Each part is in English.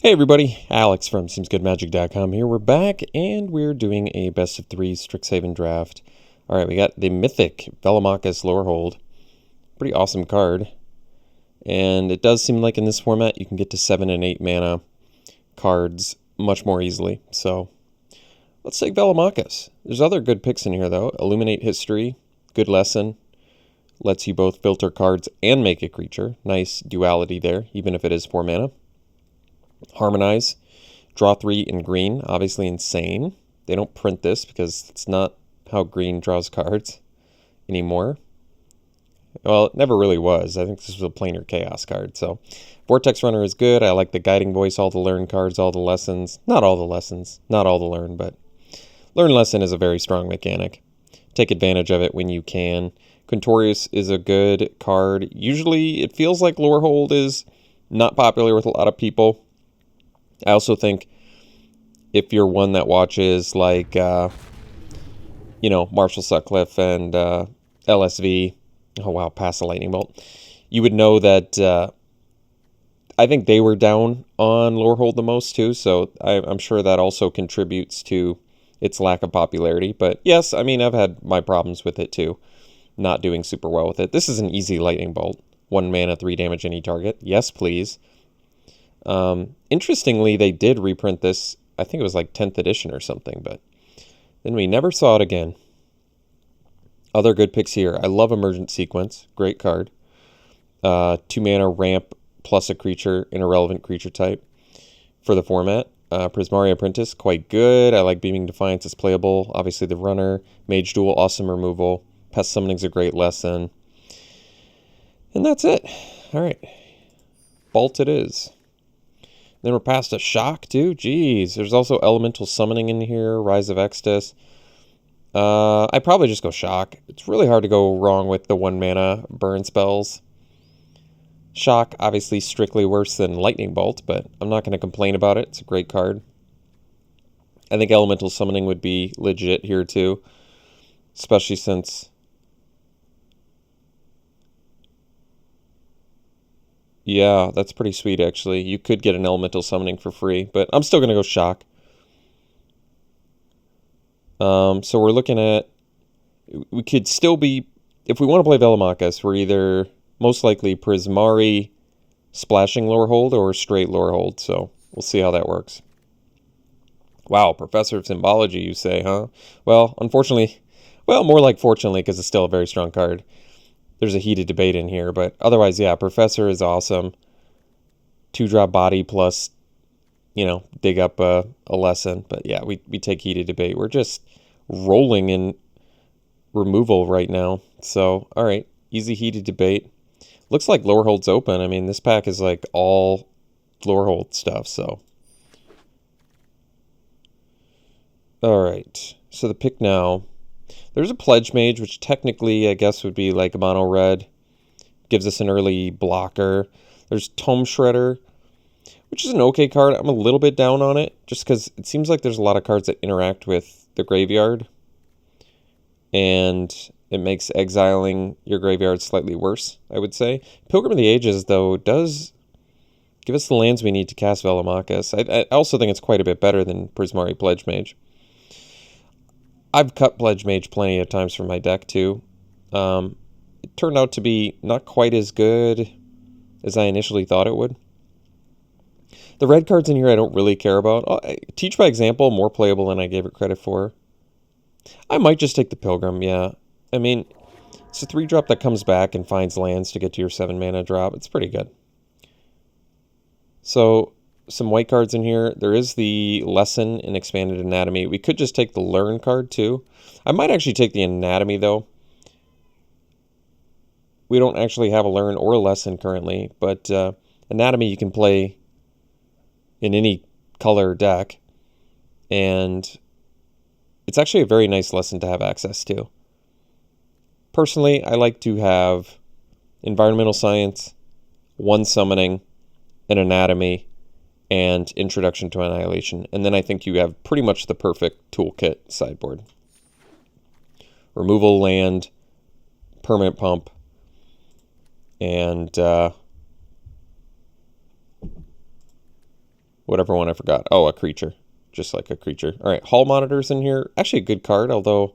Hey everybody, Alex from SeemsGoodMagic.com here. We're back and we're doing a best of 3 Strixhaven draft. Alright, we got the mythic Velomachus Lorehold. Pretty awesome card. And it does seem like in this format you can get to 7 and 8 mana cards much more easily. So let's take Velomachus. There's other good picks in here though. Illuminate History, good lesson. Lets you both filter cards and make a creature. Nice duality there, even if it is 4 mana. Harmonize, draw 3 in green, obviously insane. They don't print this because it's not how green draws cards anymore. Well, it never really was. I think this was a planar chaos card. So Vortex Runner is good. I like the Guiding Voice, all the learn cards, all the lessons. Not all the lessons, not all the learn, but learn lesson is a very strong mechanic. Take advantage of it when you can. Quintorius is a good card. Usually it feels like Lorehold is not popular with a lot of people. I also think if you're one that watches like, Marshall Sutcliffe and LSV, oh wow, past the lightning bolt, you would know that I think they were down on Lorehold the most too, so I'm sure that also contributes to its lack of popularity. But yes, I mean, I've had my problems with it too, not doing super well with it. This is an easy lightning bolt. 1 mana, 3 damage any target. Yes, please. Interestingly, they did reprint this, I think it was like 10th edition or something, but then we never saw it again. Other good picks here. I love Emergent Sequence, great card. 2 mana ramp plus a creature, an irrelevant creature type for the format. Prismari Apprentice, quite good. I like Beaming Defiance, it's playable. Obviously the runner. Mage Duel, awesome removal. Pest Summoning's a great lesson. And that's it. Alright. Bolt it is. Then we're past a shock too. Jeez. There's also Elemental Summoning in here. Rise of Extus. I'd probably just go shock. It's really hard to go wrong with the 1 mana burn spells. Shock, obviously strictly worse than Lightning Bolt, but I'm not going to complain about it. It's a great card. I think Elemental Summoning would be legit here too. Especially since... yeah, that's pretty sweet, actually. You could get an Elemental Summoning for free, but I'm still going to go Shock. So we're looking at... we could still be... if we want to play Velomachus, we're either most likely Prismari splashing Lorehold or straight Lorehold, so we'll see how that works. Wow, Professor of Symbology, you say, huh? Well, unfortunately... well, more like fortunately, because it's still a very strong card. There's a heated debate in here, but otherwise, yeah, Professor is awesome. 2-drop body plus, dig up a lesson. But yeah, we take heated debate. We're just rolling in removal right now. So, all right, easy heated debate. Looks like Lorehold's open. I mean, this pack is like all Lorehold stuff, so. All right, so the pick now. There's a Pledge Mage, which technically I guess would be like a mono red. Gives us an early blocker. There's Tome Shredder, which is an okay card. I'm a little bit down on it, just because it seems like there's a lot of cards that interact with the graveyard. And it makes exiling your graveyard slightly worse, I would say. Pilgrim of the Ages, though, does give us the lands we need to cast Velomachus. I also think it's quite a bit better than Prismari Pledge Mage. I've cut Pledge Mage plenty of times from my deck, too. It turned out to be not quite as good as I initially thought it would. The red cards in here I don't really care about. Teach by Example, more playable than I gave it credit for. I might just take the Pilgrim, yeah. I mean, it's a 3-drop that comes back and finds lands to get to your 7-mana drop. It's pretty good. So... some white cards in here. There is the Lesson in Expanded Anatomy. We could just take the Learn card too. I might actually take the Anatomy though. We don't actually have a Learn or a Lesson currently, but Anatomy you can play in any color deck. And it's actually a very nice lesson to have access to. Personally, I like to have Environmental Science, 1 Summoning, an Anatomy, and Introduction to Annihilation. And then I think you have pretty much the perfect toolkit sideboard. Removal land, permanent pump, and Whatever one I forgot. Oh, a creature. Just like a creature. All right, Hall Monitor's in here. Actually a good card, although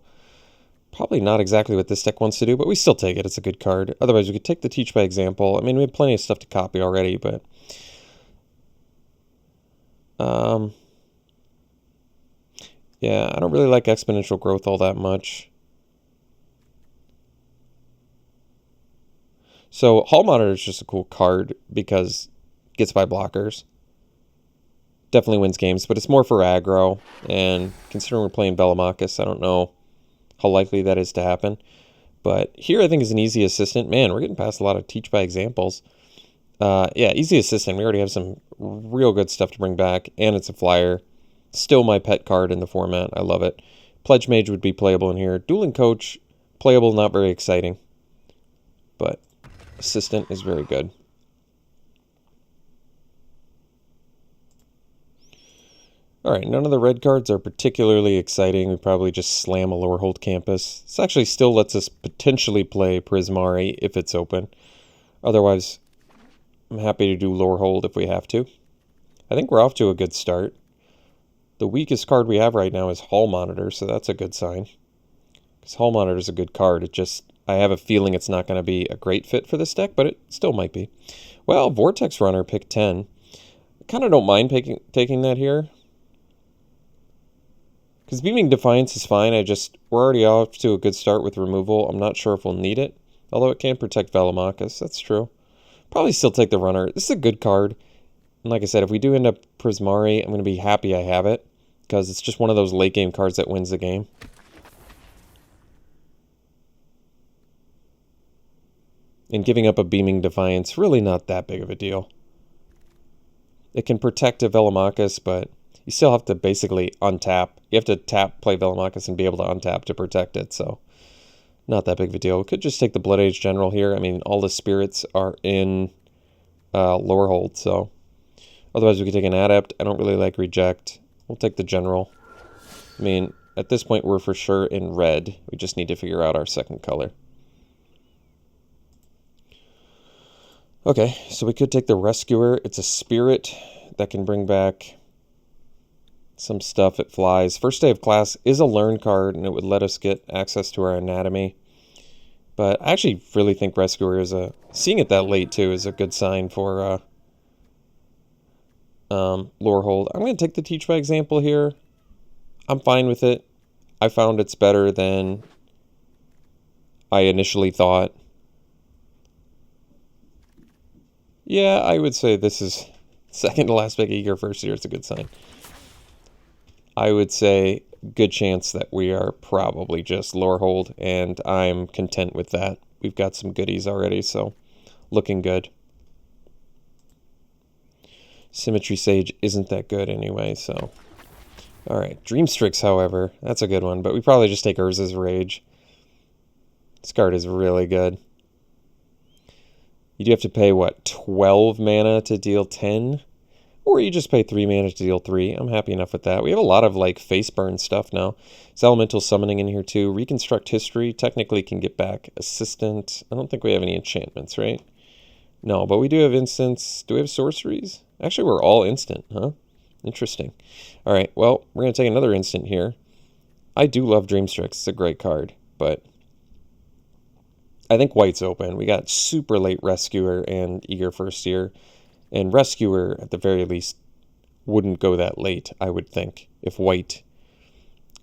probably not exactly what this deck wants to do, but we still take it. It's a good card. Otherwise, we could take the Teach by Example. I mean, we have plenty of stuff to copy already, but... yeah, I don't really like Exponential Growth all that much. So, Hall Monitor is just a cool card because it gets by blockers. Definitely wins games, but it's more for aggro. And considering we're playing Velomachus, I don't know how likely that is to happen. But here I think is an easy assistant. Man, we're getting past a lot of Teach by Examples. Yeah, easy assistant. We already have some real good stuff to bring back, and it's a flyer. Still my pet card in the format. I love it. Pledge Mage would be playable in here. Dueling Coach, playable, not very exciting. But assistant is very good. Alright, none of the red cards are particularly exciting. We probably just slam a Lowerhold Campus. This actually still lets us potentially play Prismari if it's open. Otherwise, I'm happy to do Lowerhold if we have to. I think we're off to a good start. The weakest card we have right now is Hall Monitor, so that's a good sign. Because Hall Monitor is a good card. I have a feeling it's not going to be a great fit for this deck, but it still might be. Well, Vortex Runner, pick 10. I kind of don't mind taking that here. Because Beaming Defiance is fine. We're already off to a good start with removal. I'm not sure if we'll need it. Although it can protect Velomachus. That's true. Probably still take the Runner. This is a good card. And like I said, if we do end up Prismari, I'm going to be happy I have it. Because it's just one of those late game cards that wins the game. And giving up a Beaming Defiance, really not that big of a deal. It can protect a Velomachus, but you still have to basically untap. You have to tap, play Velomachus, and be able to untap to protect it, so not that big of a deal. We could just take the Blood Age General here. I mean, all the spirits are in Lowerhold, so otherwise we could take an Adept. I don't really like Reject. We'll take the General. I mean, at this point we're for sure in red. We just need to figure out our second color. Okay, so we could take the Rescuer. It's a spirit that can bring back some stuff. It flies. First Day of Class is a learn card, and it would let us get access to our anatomy. But I actually really think Rescuer is seeing it that late too is a good sign for Lowerhold. I'm going to take the Teach by Example here. I'm fine with it. I found it's better than I initially thought. Yeah, I would say this is second to last pick, Eager first year. It's a good sign. I would say good chance that we are probably just Lowerhold, and I'm content with that. We've got some goodies already, so looking good. Symmetry Sage isn't that good anyway, so... Alright, Dream Strix, however, that's a good one, but we probably just take Urza's Rage. This card is really good. You do have to pay, what, 12 mana to deal 10? Or you just pay 3 mana to deal 3. I'm happy enough with that. We have a lot of, like, face burn stuff now. There's Elemental Summoning in here, too. Reconstruct History technically can get back Assistant. I don't think we have any enchantments, right? No, but we do have instants. Do we have sorceries? Actually, we're all instant, huh? Interesting. All right, well, we're going to take another instant here. I do love Dreamstrix. It's a great card, but I think white's open. We got super late Rescuer and Eager First Year, and Rescuer, at the very least, wouldn't go that late, I would think, if white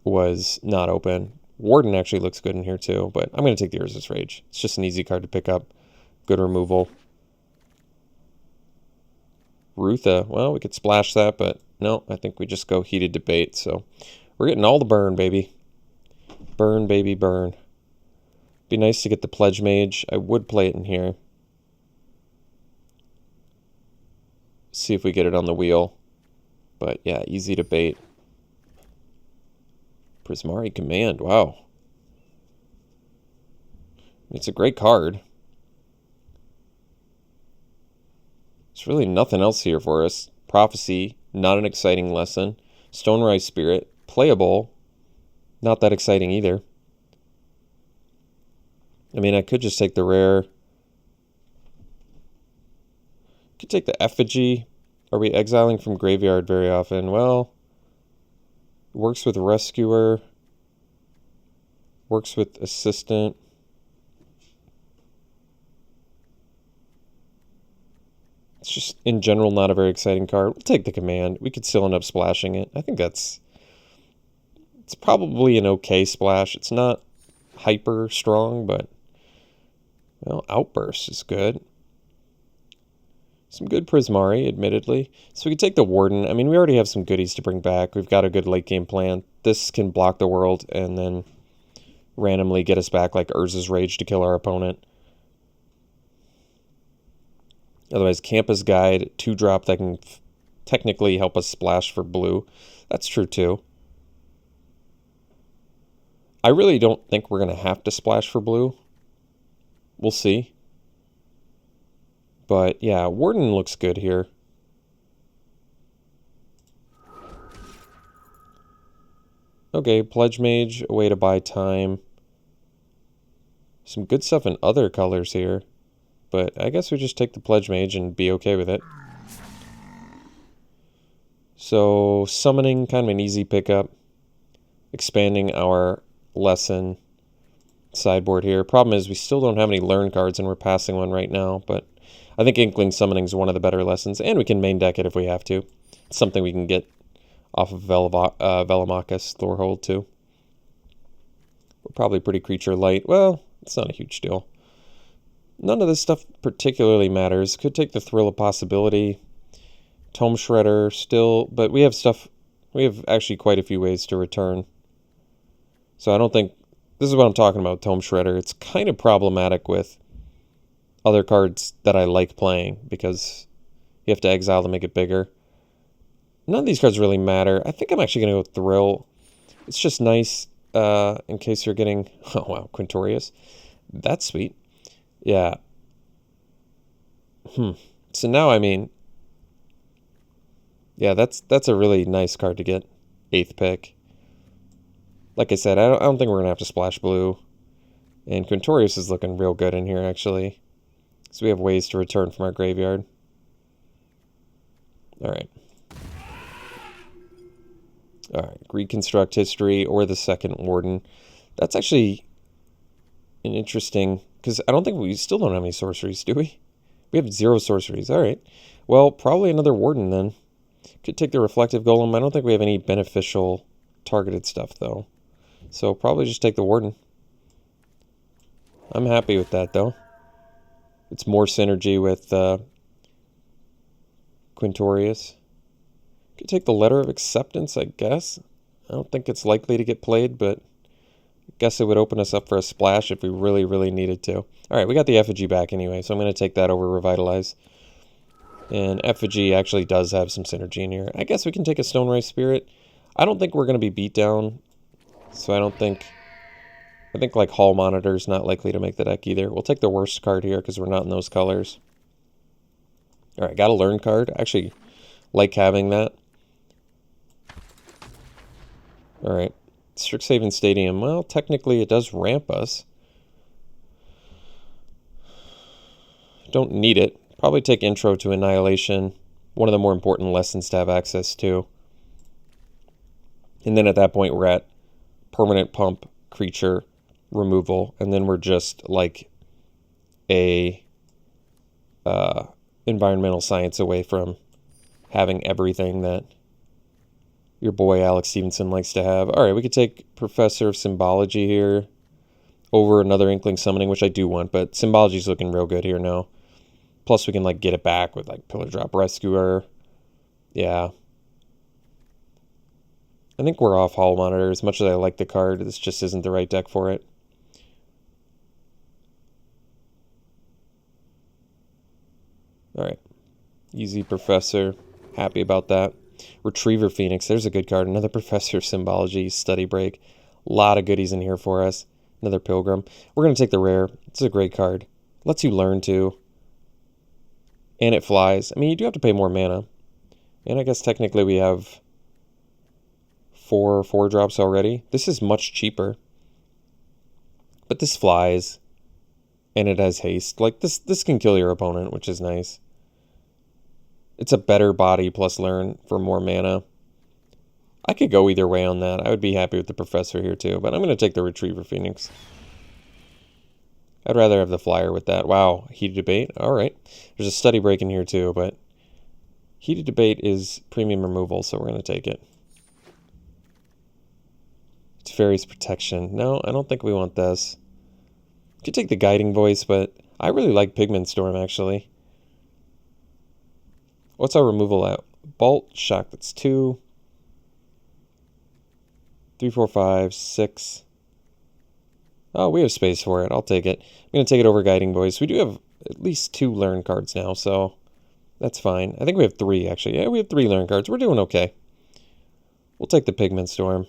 was not open. Warden actually looks good in here, too, but I'm going to take the Urza's Rage. It's just an easy card to pick up. Good removal. Rutha, well, we could splash that, but no, I think we just go Heated Debate, so we're getting all the burn, baby. Burn, baby, burn. Be nice to get the Pledge Mage. I would play it in here. See if we get it on the wheel. But yeah, easy to bait. Prismari Command, wow. It's a great card. There's really nothing else here for us. Prophecy, not an exciting lesson. Stonerise Spirit, playable. Not that exciting either. I mean, I could just take the rare. Could take the Effigy. Are we exiling from graveyard very often? Well, works with Rescuer, works with Assistant. It's just, in general, not a very exciting card. We'll take the command. We could still end up splashing it. I think it's probably an okay splash. It's not hyper strong, but, well, Outburst is good. Some good Prismari, admittedly. So we could take the Warden. I mean, we already have some goodies to bring back. We've got a good late game plan. This can block the world and then randomly get us back like Urza's Rage to kill our opponent. Otherwise, Campa's Guide, 2-drop that can technically help us splash for blue. That's true too. I really don't think we're going to have to splash for blue. We'll see. But yeah, Warden looks good here. Okay, Pledge Mage, a way to buy time. Some good stuff in other colors here. But I guess we just take the Pledge Mage and be okay with it. So, summoning, kind of an easy pickup. Expanding our lesson sideboard here. Problem is we still don't have any learn cards and we're passing one right now, but I think Inkling Summoning is one of the better lessons, and we can main deck it if we have to. It's something we can get off of Velomachus Lorehold too. We're probably pretty creature light. Well, it's not a huge deal. None of this stuff particularly matters. Could take the Thrill of Possibility. Tome Shredder still, but we have stuff, we have actually quite a few ways to return. So I don't think, this is what I'm talking about, Tome Shredder. It's kind of problematic with other cards that I like playing because you have to exile to make it bigger. None of these cards really matter. I think I'm actually going to go Thrill. It's just nice in case you're getting, oh wow, Quintorius. That's sweet. Yeah. So now, I mean, yeah, that's a really nice card to get. 8th pick. Like I said, I don't think we're going to have to splash blue. And Quintorius is looking real good in here, actually. So we have ways to return from our graveyard. Alright. Alright, Reconstruct History or the second Warden. That's actually an interesting, because I don't think we still don't have any sorceries, do we? We have 0 sorceries. Alright. Well, probably another Warden then. Could take the Reflective Golem. I don't think we have any beneficial targeted stuff, though. So probably just take the Warden. I'm happy with that, though. It's more synergy with Quintorius. Could take the Letter of Acceptance, I guess. I don't think it's likely to get played, but I guess it would open us up for a splash if we really, really needed to. Alright, we got the Effigy back anyway, so I'm going to take that over Revitalize. And Effigy actually does have some synergy in here. I guess we can take a Stonerise Spirit. I don't think we're going to be beat down, so I think like Hall Monitor is not likely to make the deck either. We'll take the worst card here because we're not in those colors. Alright, got a Learn card. I actually like having that. Alright, Strixhaven Stadium. Well, technically it does ramp us. Don't need it. Probably take Intro to Annihilation. One of the more important lessons to have access to. And then at that point we're at permanent pump, creature, removal, and then we're just like a environmental science away from having everything that your boy Alex Stephenson likes to have. Alright, we could take Professor of Symbology here over another Inkling Summoning, which I do want, but Symbology's looking real good here now. Plus we can like get it back with like Pillar Drop Rescuer. Yeah. I think we're off Hall Monitor. As much as I like the card, this just isn't the right deck for it. Alright. Easy Professor. Happy about that. Retriever Phoenix. There's a good card. Another Professor of Symbology. Study Break. A lot of goodies in here for us. Another Pilgrim. We're going to take the rare. It's a great card. Lets you learn too. And it flies. I mean, you do have to pay more mana. And I guess technically we have 4 4-drops already. This is much cheaper. But this flies. And it has haste. Like, this can kill your opponent, which is nice. It's a better body plus learn for more mana. I could go either way on that. I would be happy with the Professor here too, but I'm going to take the Retriever Phoenix. I'd rather have the Flyer with that. Wow, Heated Debate. All right. There's a Study Break in here too, but Heated Debate is premium removal, so we're going to take it. It's Fairy's Protection. No, I don't think we want this. You could take the Guiding Voice, but I really like Pigment Storm, actually. What's our removal at? Bolt, Shock, that's 2. 3, 4, 5, 6. Oh, we have space for it. I'll take it. I'm going to take it over Guiding Voice. We do have at least 2 Learn cards now, so that's fine. I think we have 3, actually. Yeah, we have 3 Learn cards. We're doing okay. We'll take the Pigment Storm.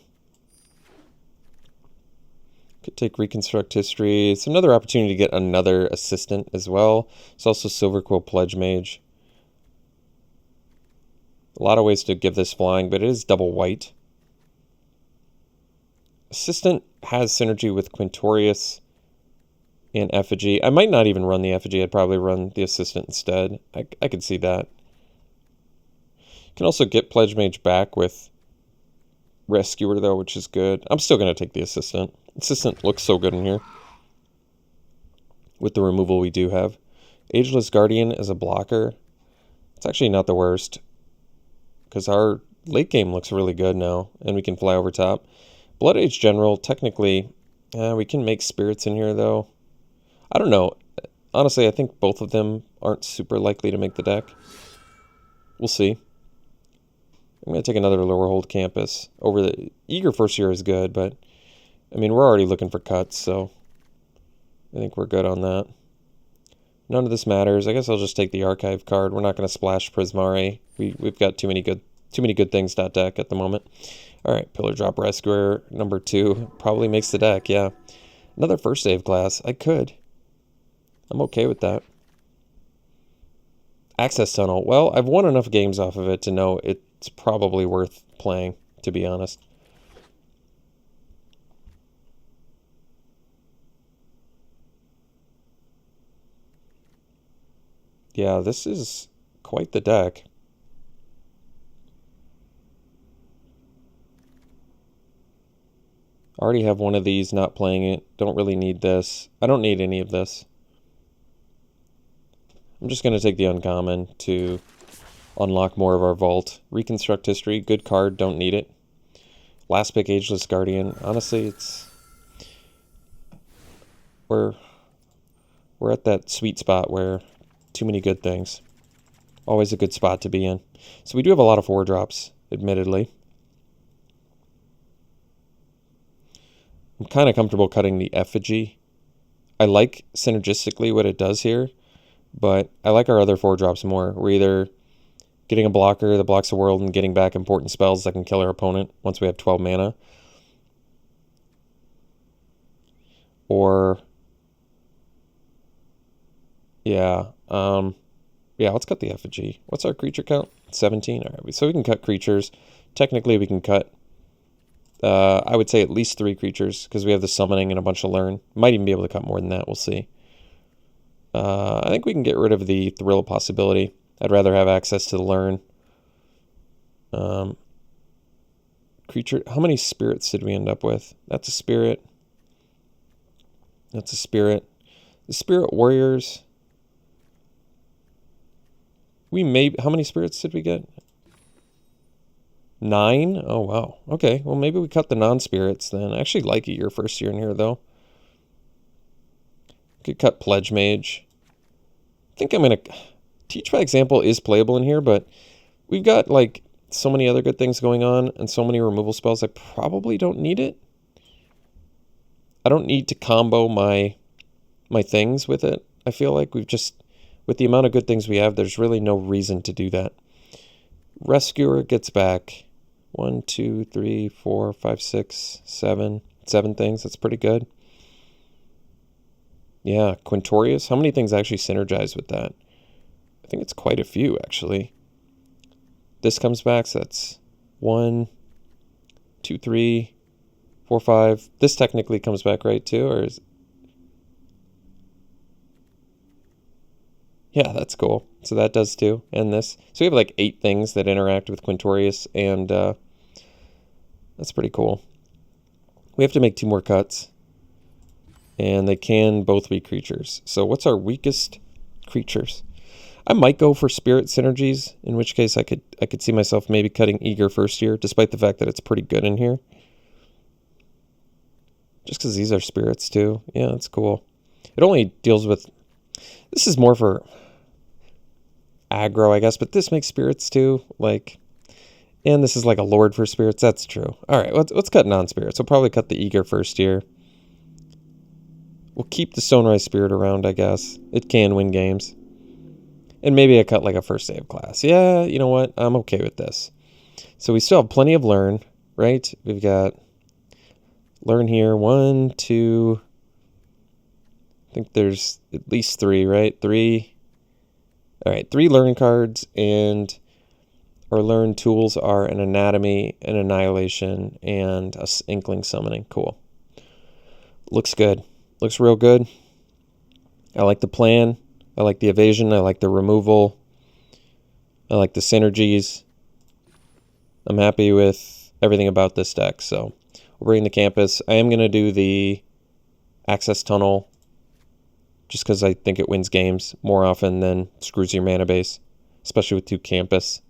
Could take Reconstruct History. It's another opportunity to get another assistant as well. It's also Silver Quill Pledge Mage. A lot of ways to give this flying, but it is double white. Assistant has synergy with Quintorius and Effigy. I might not even run the Effigy. I'd probably run the Assistant instead. I could see that. You can also get Pledge Mage back with Rescuer, though, which is good. I'm still going to take the Assistant. Assistant looks so good in here with the removal we do have. Ageless Guardian as a blocker. It's actually not the worst because our late game looks really good now, and we can fly over top. Blood Age General, technically, we can make spirits in here, though. I don't know. Honestly, I think both of them aren't super likely to make the deck. We'll see. I'm going to take another Lower Hold Campus. Over the Eager First Year is good, but, I mean, we're already looking for cuts, so I think we're good on that. None of this matters. I guess I'll just take the Archive card. We're not going to splash Prismari. We've got too many good things to deck at the moment. All right, Pillar Drop Rescuer, number 2. Probably makes the deck, yeah. Another First Save class. I could. I'm okay with that. Access Tunnel. Well, I've won enough games off of it to know it's probably worth playing, to be honest. Yeah, this is quite the deck. Already have one of these, not playing it. Don't really need this. I don't need any of this. I'm just going to take the uncommon to unlock more of our vault. Reconstruct History, good card, don't need it. Last pick, Ageless Guardian. Honestly, it's... We're at that sweet spot where too many good things. Always a good spot to be in. So we do have a lot of 4-drops, admittedly. I'm kind of comfortable cutting the Effigy. I like synergistically what it does here, but I like our other 4-drops more. We're either getting a blocker that blocks the world and getting back important spells that can kill our opponent once we have 12 mana. Or, yeah, let's cut the Effigy. What's our creature count? 17? All right, so we can cut creatures. Technically, we can cut, I would say at least 3 creatures, because we have the Summoning and a bunch of Learn. Might even be able to cut more than that, we'll see. I think we can get rid of the Thrill possibility. I'd rather have access to the Learn. Creature, how many spirits did we end up with? That's a spirit. That's a spirit. The Spirit Warriors. How many spirits did we get? 9? Oh, wow. Okay, well, maybe we cut the non-spirits then. I actually like Your First Year in here, though. Could cut Pledge Mage. I think I'm going to... Teach by Example is playable in here, but we've got, like, so many other good things going on and so many removal spells. I probably don't need it. I don't need to combo my things with it. I feel like we've just... With the amount of good things we have, there's really no reason to do that. Rescuer gets back 1, 2, 3, 4, 5, 6, 7. 7 things. That's pretty good. Yeah, Quintorius. How many things actually synergize with that? I think it's quite a few, actually. This comes back, so that's 1, 2, 3, 4, 5. This technically comes back, right, too? Or is... Yeah, that's cool. So that does too, and this. So we have like 8 things that interact with Quintorius, and that's pretty cool. We have to make 2 more cuts, and they can both be creatures. So what's our weakest creatures? I might go for Spirit Synergies, in which case I could see myself maybe cutting Eager first here, despite the fact that it's pretty good in here. Just because these are spirits too. Yeah, that's cool. It only deals with... This is more for aggro, I guess, but this makes spirits too. Like, and this is like a lord for spirits. That's true. All right, let's cut non-spirits. We'll probably cut the Eager first here. We'll keep the Stonerise Spirit around, I guess. It can win games. And maybe I cut like a first save class. Yeah, you know what? I'm okay with this. So we still have plenty of learn, right? We've got learn here. 1, 2. I think there's at least 3, right? 3. All right, 3 learn cards, and our learn tools are an anatomy, an annihilation, and a inkling summoning. Cool. Looks good. Looks real good. I like the plan. I like the evasion. I like the removal. I like the synergies. I'm happy with everything about this deck. So we'll bring the campus. I am going to do the access tunnel just because I think it wins games more often than screws your mana base, especially with 2 campus.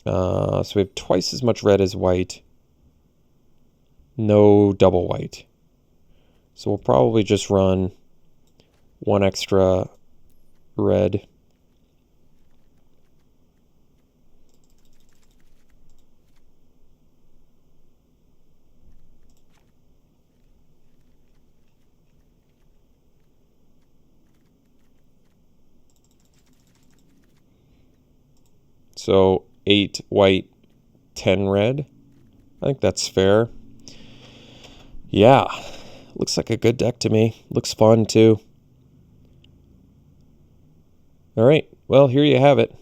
So we have twice as much red as white. No double white. So we'll probably just run 1 extra red. So 8 white, 10 red. I think that's fair. Yeah, looks like a good deck to me. Looks fun too. All right, well, here you have it.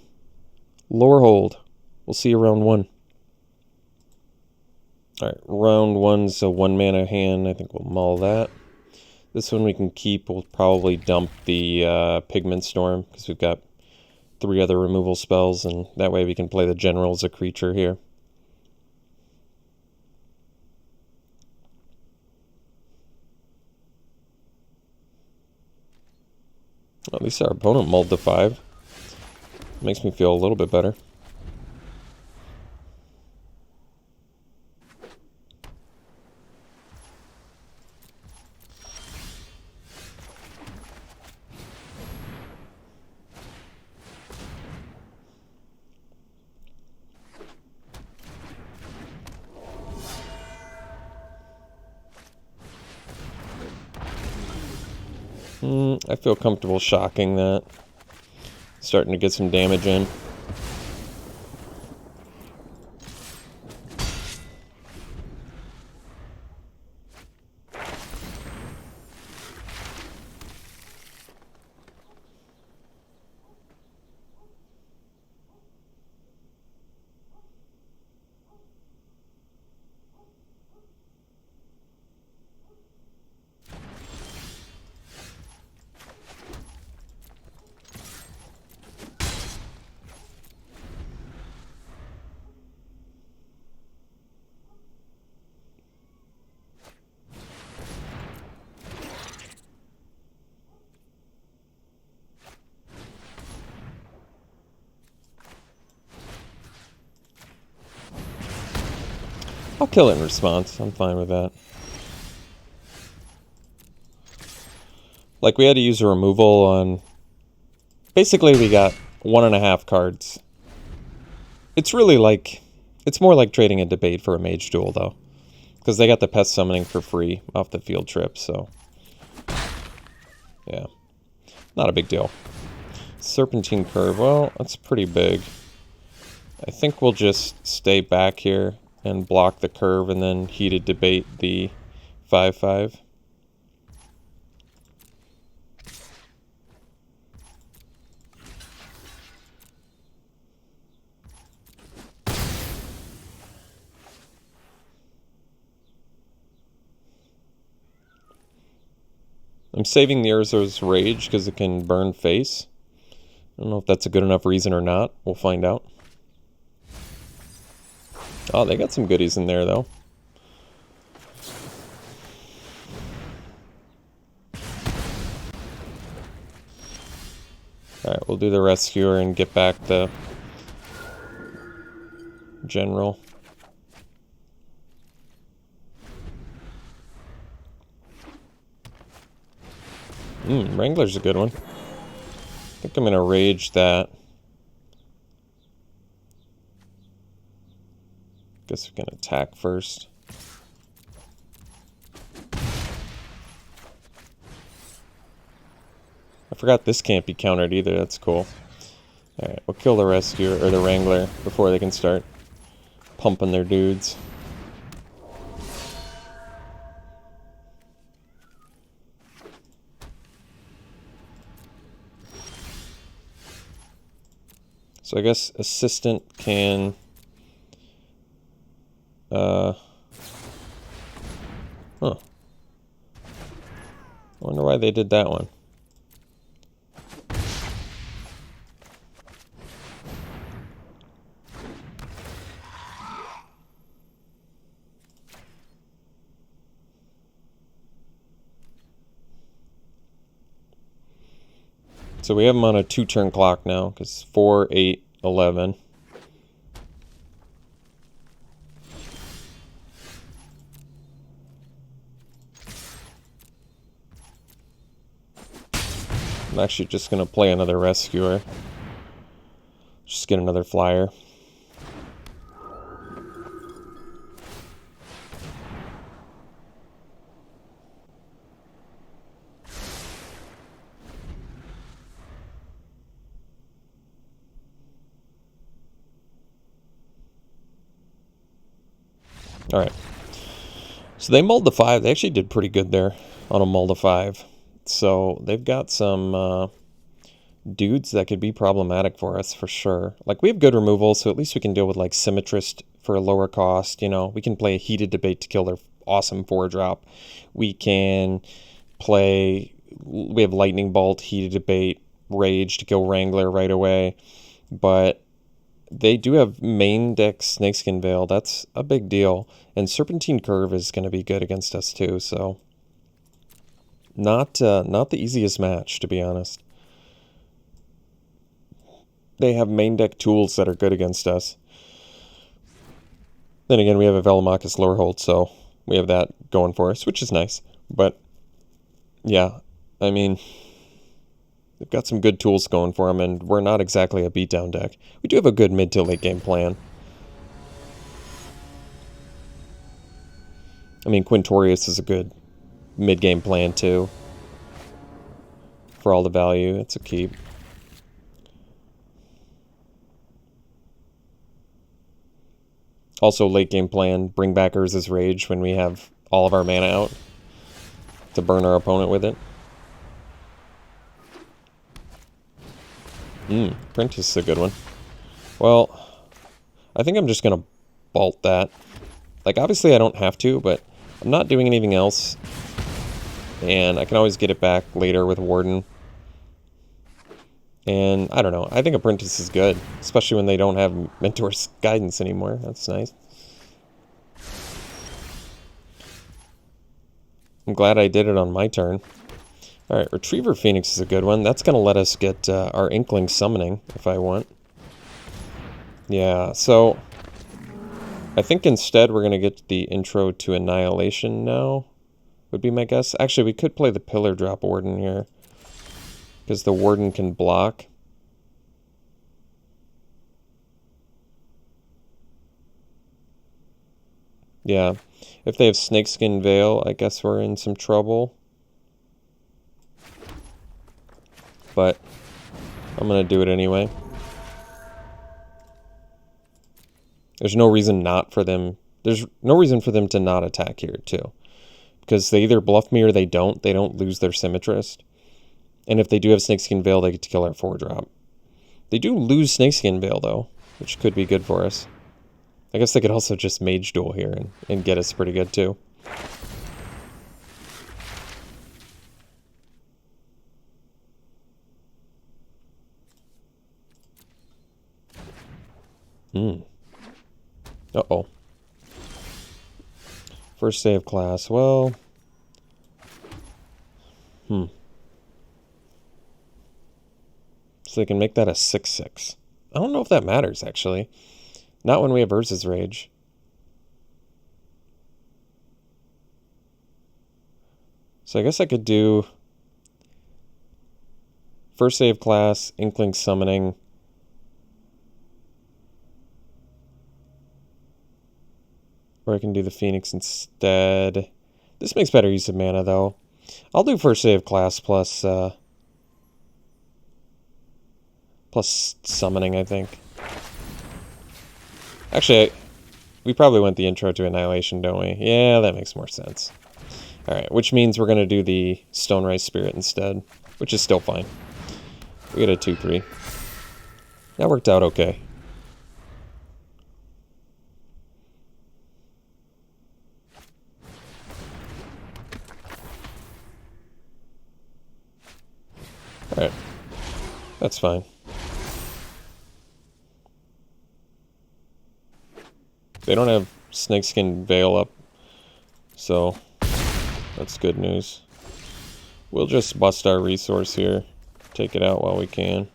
Lower hold. We'll see you round 1. All right, round 1's a 1 mana hand. I think we'll mull that. This one we can keep. We'll probably dump the Pigment Storm because we've got 3 other removal spells, and that way we can play the general as a creature here. At least our opponent mulled to 5. Makes me feel a little bit better. I feel comfortable shocking that. Starting to get some damage in. I'll kill it in response. I'm fine with that. Like, we had to use a removal on... Basically, we got 1.5 cards. It's really like... It's more like trading a debate for a mage duel, though. Because they got the pest summoning for free off the field trip, so... Yeah. Not a big deal. Serpentine Curve, well, that's pretty big. I think we'll just stay back here and block the curve and then heated debate the 5/5. I'm saving the Urza's Rage because it can burn face. I don't know if that's a good enough reason or not. We'll find out. Oh, they got some goodies in there, though. Alright, we'll do the Rescuer and get back the General. Wrangler's a good one. I think I'm going to Rage that. Guess we can attack first. I forgot this can't be countered either. That's cool. Alright, we'll kill the Rescuer, or the Wrangler, before they can start pumping their dudes. So I guess Assistant can... Huh. I wonder why they did that one. So we have them on a 2-turn clock now, because 4, 8, 11. I'm actually just going to play another Rescuer. Just get another flyer. Alright. So they mulled the 5. They actually did pretty good there on a mull to 5. So they've got some dudes that could be problematic for us for sure. Like, we have good removal, so at least we can deal with like Symmetrist for a lower cost. You know, we can play a Heated Debate to kill their awesome 4-drop. We can play... We have Lightning Bolt, Heated Debate, Rage to kill Wrangler right away. But they do have main deck Snakeskin Veil. That's a big deal. And Serpentine Curve is going to be good against us too, so... Not the easiest match, to be honest. They have main deck tools that are good against us. Then again, we have a Velomachus Lorehold, so we have that going for us, which is nice. But, yeah, I mean, they've got some good tools going for them, and we're not exactly a beatdown deck. We do have a good mid to late game plan. I mean, Quintorius is a good mid-game plan too. For all the value, it's a keep. Also, late-game plan, bring back Urza's Rage when we have all of our mana out to burn our opponent with it. Apprentice is a good one. Well, I think I'm just going to bolt that. Like, obviously I don't have to, but I'm not doing anything else. And I can always get it back later with Warden. And, I don't know, I think Apprentice is good. Especially when they don't have Mentor's Guidance anymore. That's nice. I'm glad I did it on my turn. Alright, Retriever Phoenix is a good one. That's going to let us get our Inkling Summoning, if I want. Yeah, so... I think instead we're going to get the Intro to Annihilation now. Would be my guess. Actually, we could play the Pillar Drop Warden here. Because the Warden can block. Yeah. If they have Snakeskin Veil, I guess we're in some trouble. But I'm going to do it anyway. There's no reason not for them... There's no reason for them to not attack here, too. Because they either bluff me or they don't. They don't lose their Symmetrist. And if they do have Snakeskin Veil, they get to kill our 4-drop. They do lose Snakeskin Veil, though, which could be good for us. I guess they could also just Mage Duel here and get us pretty good, too. Uh-oh. First day of class. Well... So they can make that a 6/6. I don't know if that matters, actually. Not when we have Urza's Rage. So I guess I could do... First day of class, Inkling Summoning. Or I can do the Phoenix instead. This makes better use of mana, though. I'll do first day of class plus summoning, I think. Actually, we probably went the intro to Annihilation, don't we? Yeah, that makes more sense. Alright, which means we're going to do the Stonerise Spirit instead, which is still fine. We get a 2/3. That worked out okay. Alright. That's fine. They don't have Snakeskin Veil up, so that's good news. We'll just bust our resource here. Take it out while we can.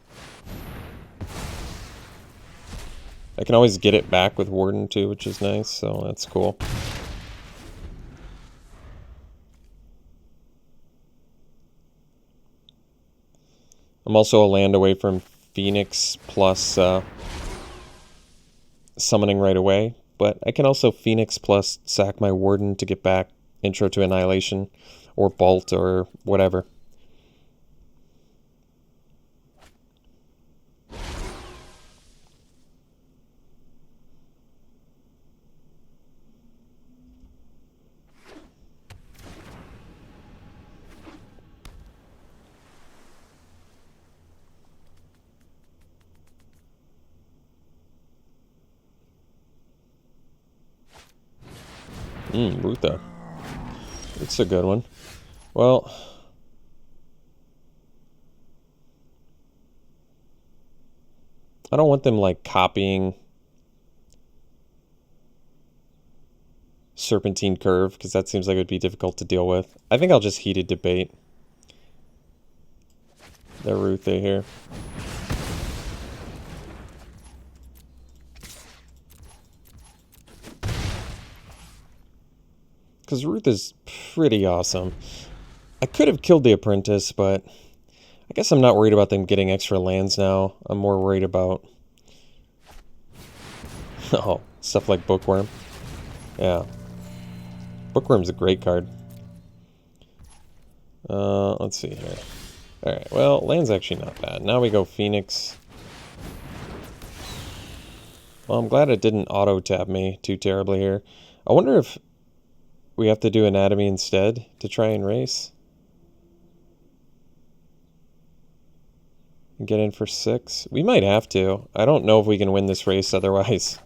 I can always get it back with Warden too, which is nice, so that's cool. I'm also a land away from Phoenix plus summoning right away, but I can also Phoenix plus sack my Warden to get back Intro to Annihilation or Bolt or whatever. Rutha. It's a good one. Well, I don't want them, like, copying Serpentine Curve, because that seems like it would be difficult to deal with. I think I'll just Heated Debate the Rutha here. Because Ruth is pretty awesome. I could have killed the Apprentice, but I guess I'm not worried about them getting extra lands now. I'm more worried about... oh, stuff like Bookworm. Yeah. Bookworm's a great card. Let's see here. Alright, well, land's actually not bad. Now we go Phoenix. Well, I'm glad it didn't auto-tap me too terribly here. I wonder if we have to do Anatomy instead to try and race. And get in for 6. We might have to. I don't know if we can win this race otherwise.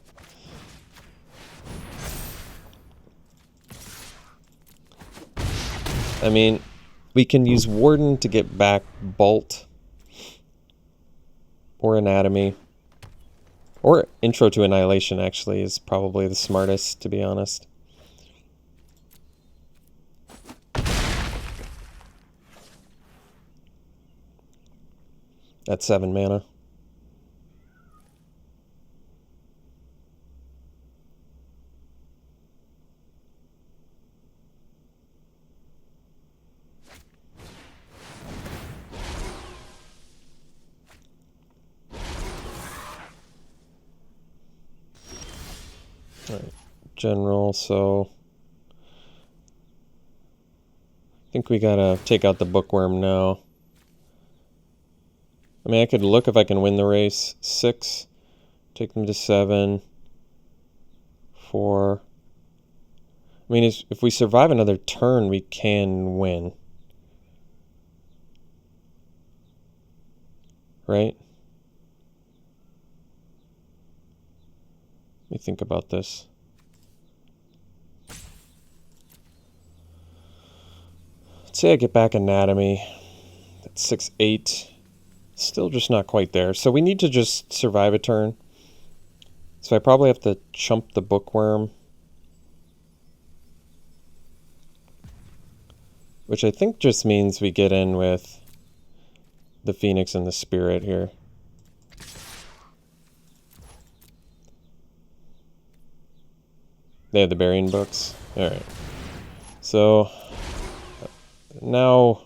I mean, we can use Warden to get back Bolt. Or Anatomy. Or Intro to Annihilation, actually, is probably the smartest, to be honest. At 7 mana. Alright, General, so... I think we gotta take out the Bookworm now. I mean, I could look if I can win the race. 6. Take them to 7. 4. I mean, if we survive another turn, we can win. Right? Let me think about this. Let's say I get back Anatomy. That's 6/8. Still just not quite there. So we need to just survive a turn. So I probably have to chump the Bookworm, which I think just means we get in with the Phoenix and the Spirit here. They have the Burying Books. Alright. So now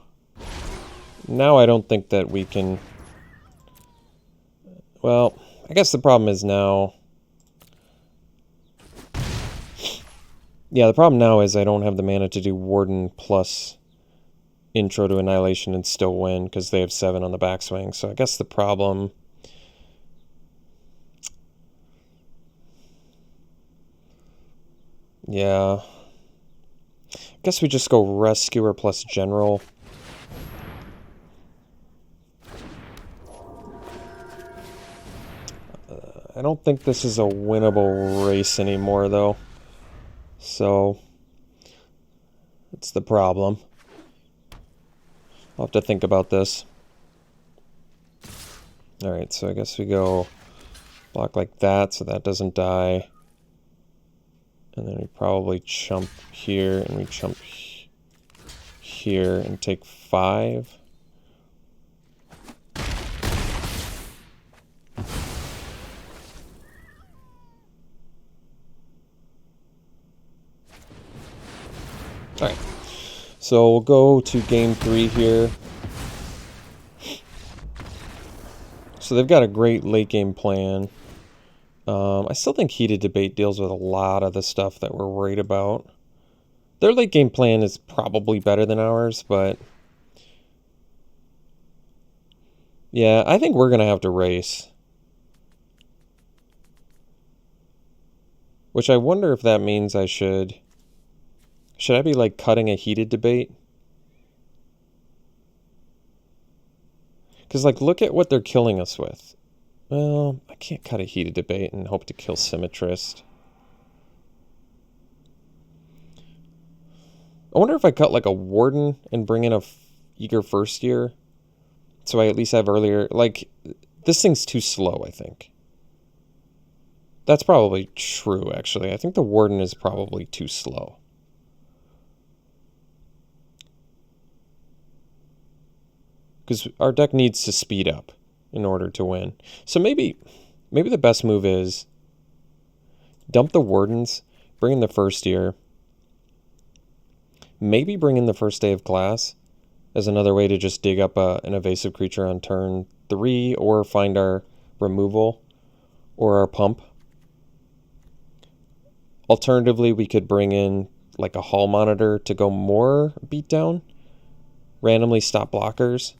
I don't think that we can... Well, I guess the problem is now... Yeah, the problem now is I don't have the mana to do Warden plus Intro to Annihilation and still win, because they have 7 on the backswing. So I guess the problem... Yeah. I guess we just go Rescuer plus General. I don't think this is a winnable race anymore, though. So, that's the problem. I'll have to think about this. Alright, so I guess we go block like that so that doesn't die. And then we probably chump here, and we chump here and take 5. Alright, so we'll go to game 3 here. So they've got a great late game plan. I still think Heated Debate deals with a lot of the stuff that we're worried about. Their late game plan is probably better than ours, but... Yeah, I think we're going to have to race. Which I wonder if that means I should... Should I be, like, cutting a Heated Debate? Because, like, look at what they're killing us with. Well, I can't cut a Heated Debate and hope to kill Symmetrist. I wonder if I cut, like, a Warden and bring in a Eager First Year. So I at least have earlier... Like, this thing's too slow, I think. That's probably true, actually. I think the Warden is probably too slow. Because our deck needs to speed up in order to win. So maybe the best move is dump the Wardens, bring in the First Year, maybe bring in the First Day of Class as another way to just dig up an evasive creature on turn 3, or find our removal or our pump. Alternatively, we could bring in like a Hall Monitor to go more beatdown, randomly stop blockers.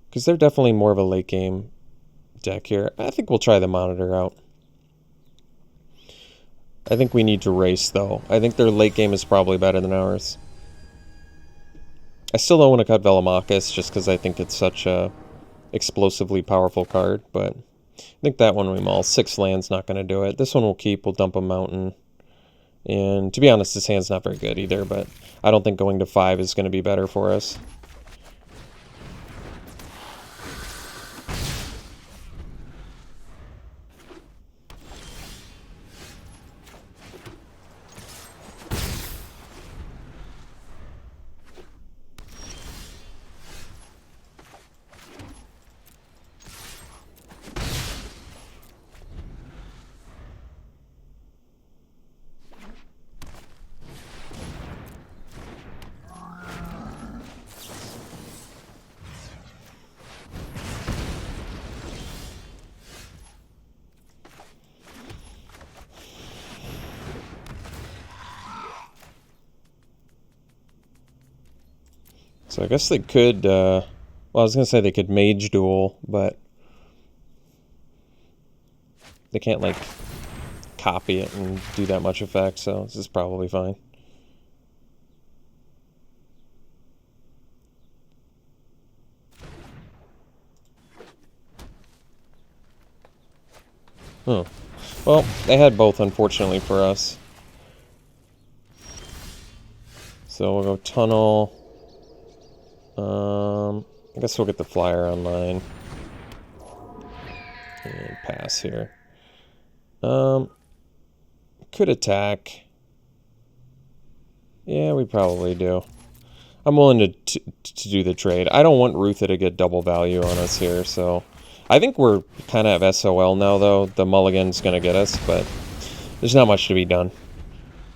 Because they're definitely more of a late game deck here. I think we'll try the Monitor out. I think we need to race, though. I think their late game is probably better than ours. I still don't want to cut Velomachus just because I think it's such a explosively powerful card, but I think that one we maul. 6 land's not going to do it. This one we'll keep. We'll dump a Mountain. And to be honest, this hand's not very good either, but I don't think going to 5 is going to be better for us. So I guess they could, well, I was going to say they could Mage Duel, but they can't, like, copy it and do that much effect, so this is probably fine. Huh. Well, they had both, unfortunately, for us. So we'll go tunnel. I guess we'll get the flyer online. And pass here. Could attack. Yeah, we probably do. I'm willing to do the trade. I don't want Rutha to get double value on us here, so... I think we're kind of SOL now, though. The mulligan's going to get us, but there's not much to be done.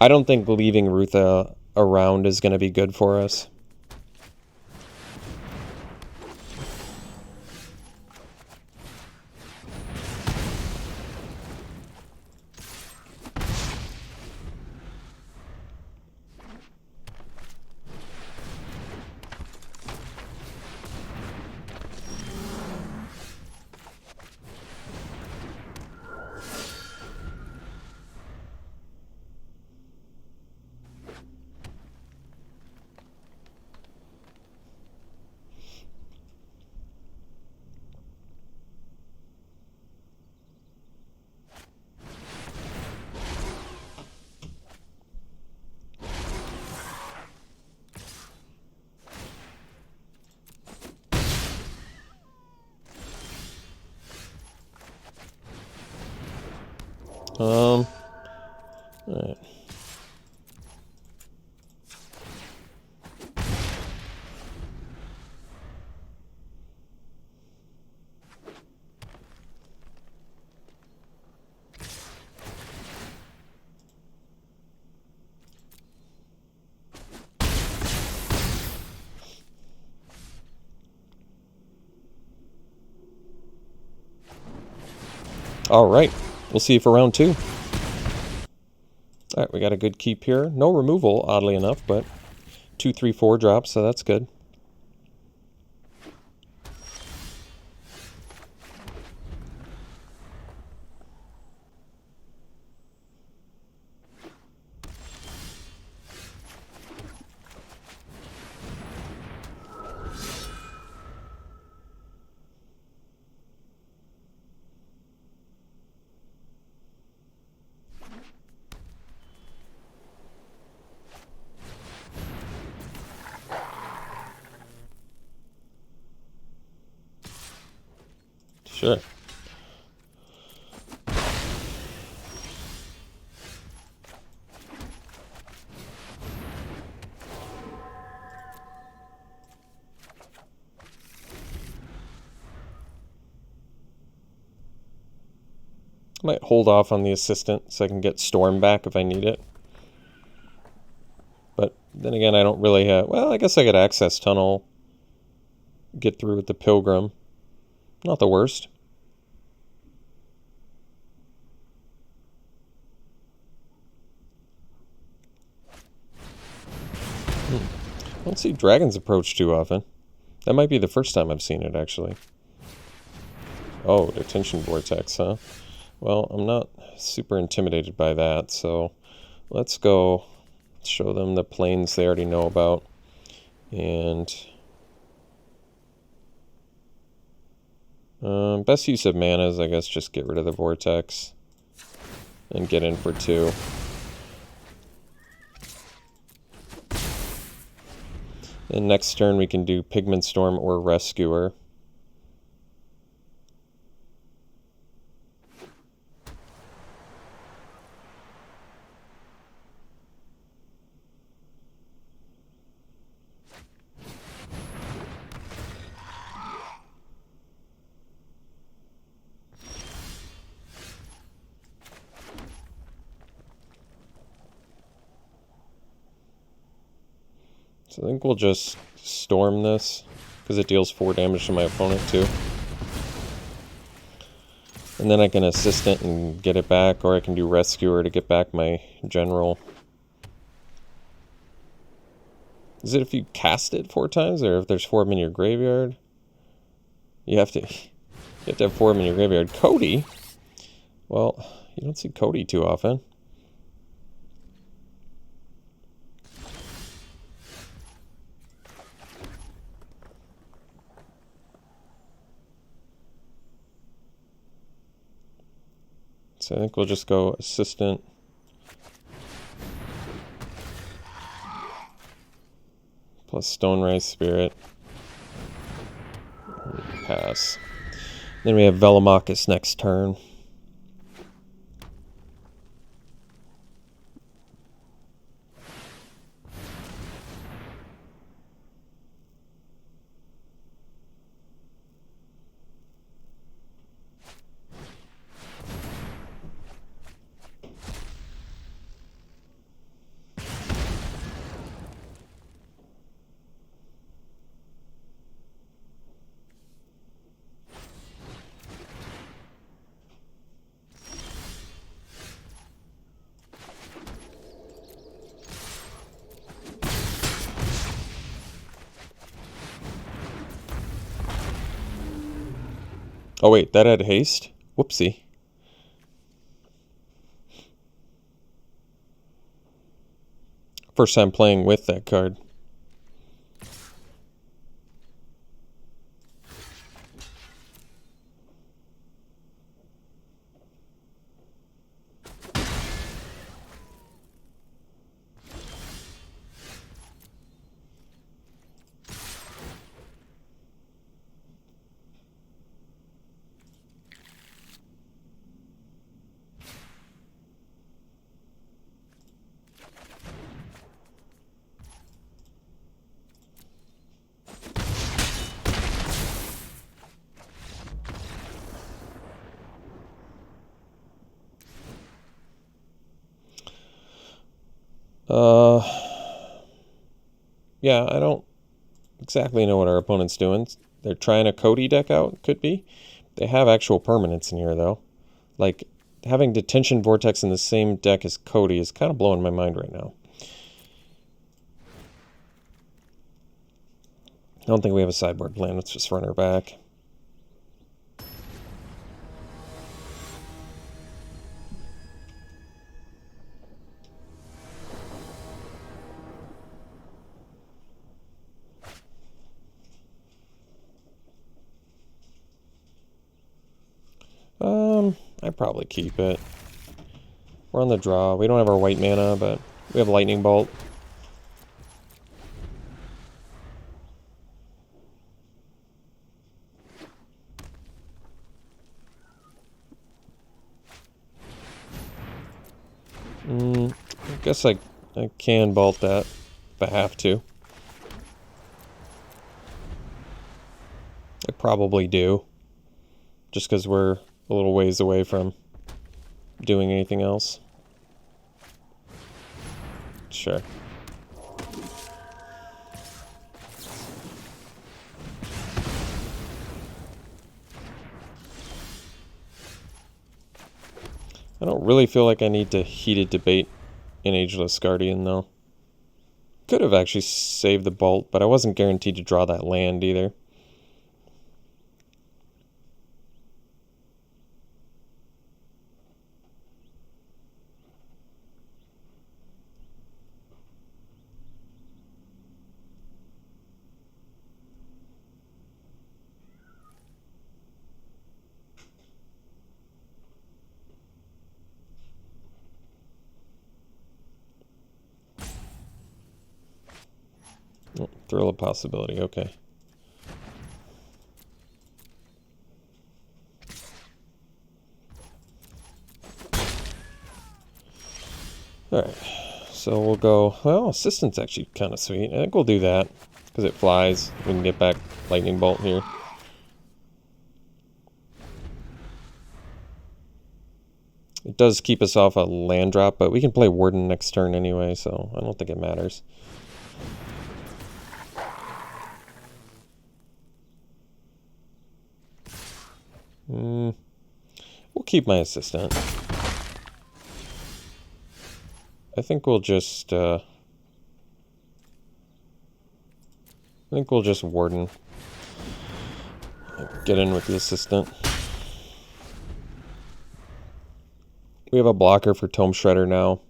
I don't think leaving Rutha around is going to be good for us. All right. All right. We'll see you for round 2. All right, we got a good keep here. No removal, oddly enough, but 2, 3, 4 drops, so that's good. Sure. Might hold off on the assistant so I can get Storm back if I need it. But then again, I don't really have... Well, I guess I could access tunnel. Get through with the Pilgrim. Not the worst. I don't see Dragon's Approach too often. That might be the first time I've seen it, actually. Oh, Detention Vortex, huh? Well, I'm not super intimidated by that, so let's go show them the planes they already know about. And best use of mana is, I guess, just get rid of the Vortex and get in for 2. And next turn we can do Pigment Storm or Rescuer. So I think we'll just Storm this, because it deals 4 damage to my opponent too. And then I can Assistant and get it back, or I can do Rescuer to get back my General. Is it if you cast it 4 times, or if there's 4 of them in your graveyard? You have to have 4 of them in your graveyard. Cody? Well, you don't see Cody too often. So I think we'll just go Assistant. plus Stonerise Spirit. Pass. Then we have Velomachus next turn. Oh wait, that had haste? Whoopsie. First time playing with that card. Yeah, I don't exactly know what our opponent's doing. They're trying a Cody deck out, could be. They have actual permanents in here, though. Like, having Detention Vortex in the same deck as Cody is kind of blowing my mind right now. I don't think we have a sideboard plan. Let's just run her back. I'd probably keep it. We're on the draw. We don't have our white mana, but we have Lightning Bolt. I guess I can bolt that if I have to. I probably do. Just because we're a little ways away from doing anything else. Sure. I don't really feel like I need to heated debate an Ageless Guardian, though. Could have actually saved the bolt, but I wasn't guaranteed to draw that land either. Oh, thrill of possibility, okay. Alright, so we'll go, well, Assistant's actually kind of sweet. I think we'll do that, because it flies. We can get back Lightning Bolt here. It does keep us off a land drop, but we can play Warden next turn anyway, so I don't think it matters. We'll keep my Assistant. I think we'll just, Warden. Get in with the Assistant. We have a blocker for Tome Shredder now.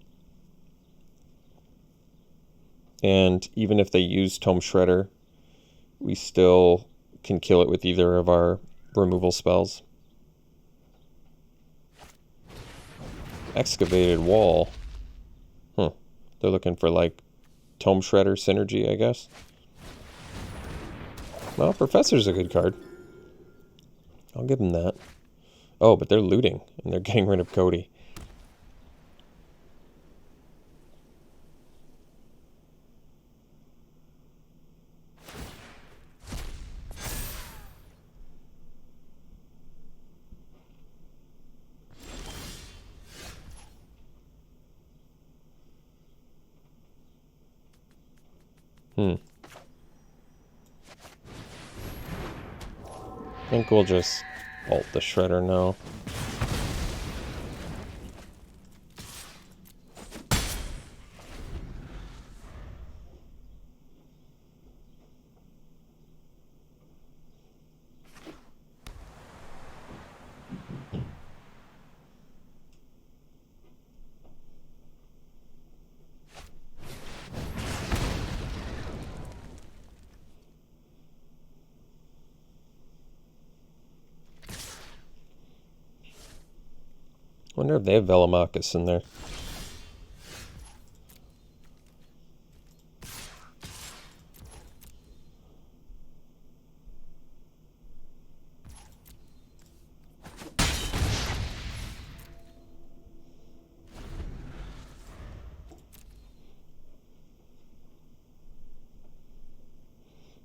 And even if they use Tome Shredder, we still can kill it with either of our removal spells. Excavated Wall. Huh. They're looking for, like, Tome Shredder synergy, I guess. Well, Professor's a good card. I'll give them that. Oh, but they're looting, and they're getting rid of Cody. I think we'll just ult the Shredder now. Wonder if they have Velomachus in there.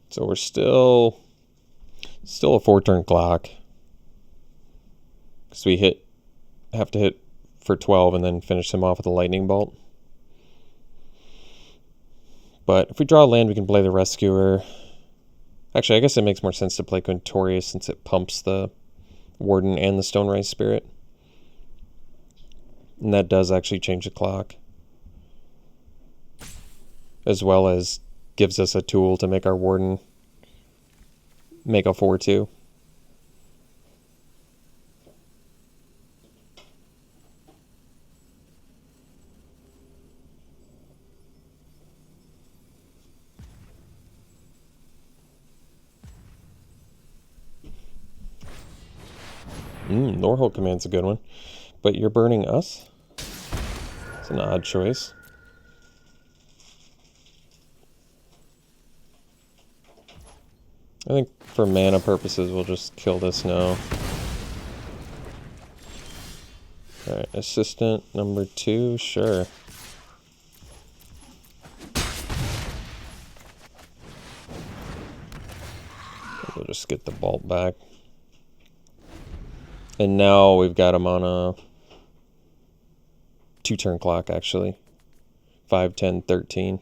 So we're still a 4-turn clock. Because we have to hit for 12 and then finish him off with a lightning bolt. But if we draw a land, we can play the Rescuer. Actually, I guess it makes more sense to play Quintorius since it pumps the Warden and the Stonerise Spirit. And that does actually change the clock. As well as gives us a tool to make our Warden make a 4-2. Norhold Command's a good one. But you're burning us? It's an odd choice. I think for mana purposes, we'll just kill this now. Alright, assistant number 2, sure. We'll just get the bolt back. And now we've got him on a 2-turn clock, actually. 5, 10, 13.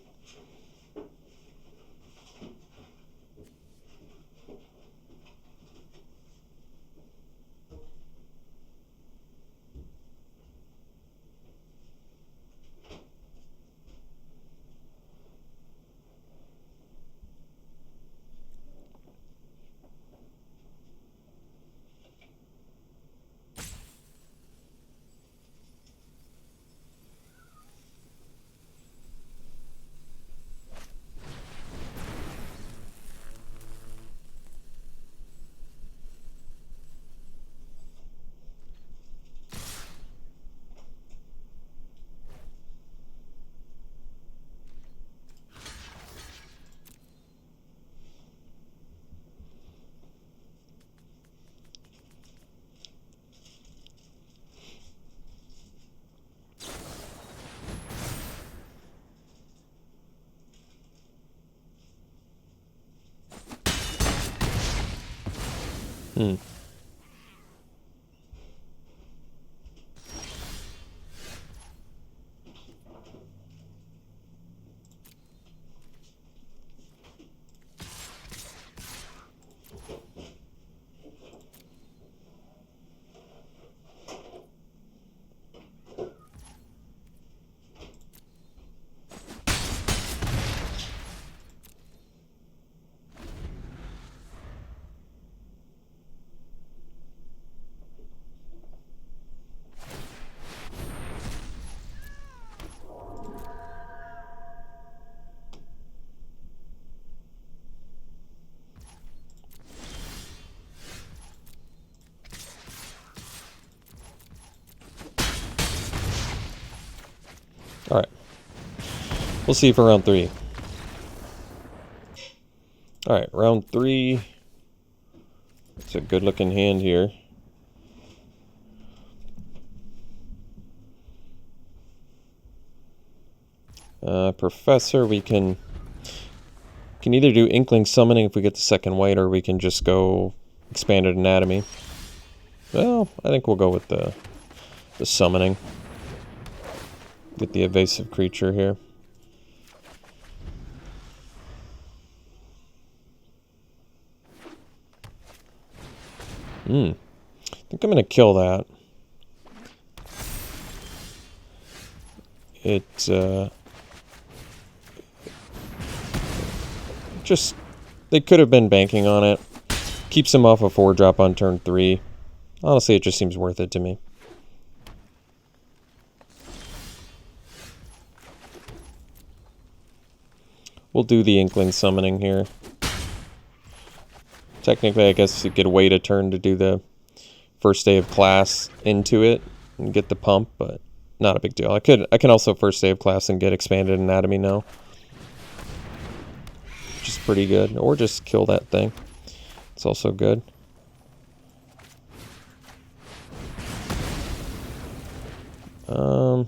Alright. We'll see for round 3. Alright, round 3. It's a good looking hand here. Professor, we can either do Inkling Summoning if we get the second white, or we can just go Expanded Anatomy. Well, I think we'll go with the Summoning. Get the evasive creature here. I think I'm going to kill that. Just, they could have been banking on it. Keeps them off a 4-drop on turn 3. Honestly, it just seems worth it to me. We'll do the Inkling Summoning here. Technically, I guess you could wait a turn to do the first day of class into it and get the pump, but not a big deal. I can also first day of class and get Expanded Anatomy now, which is pretty good. Or just kill that thing. It's also good. I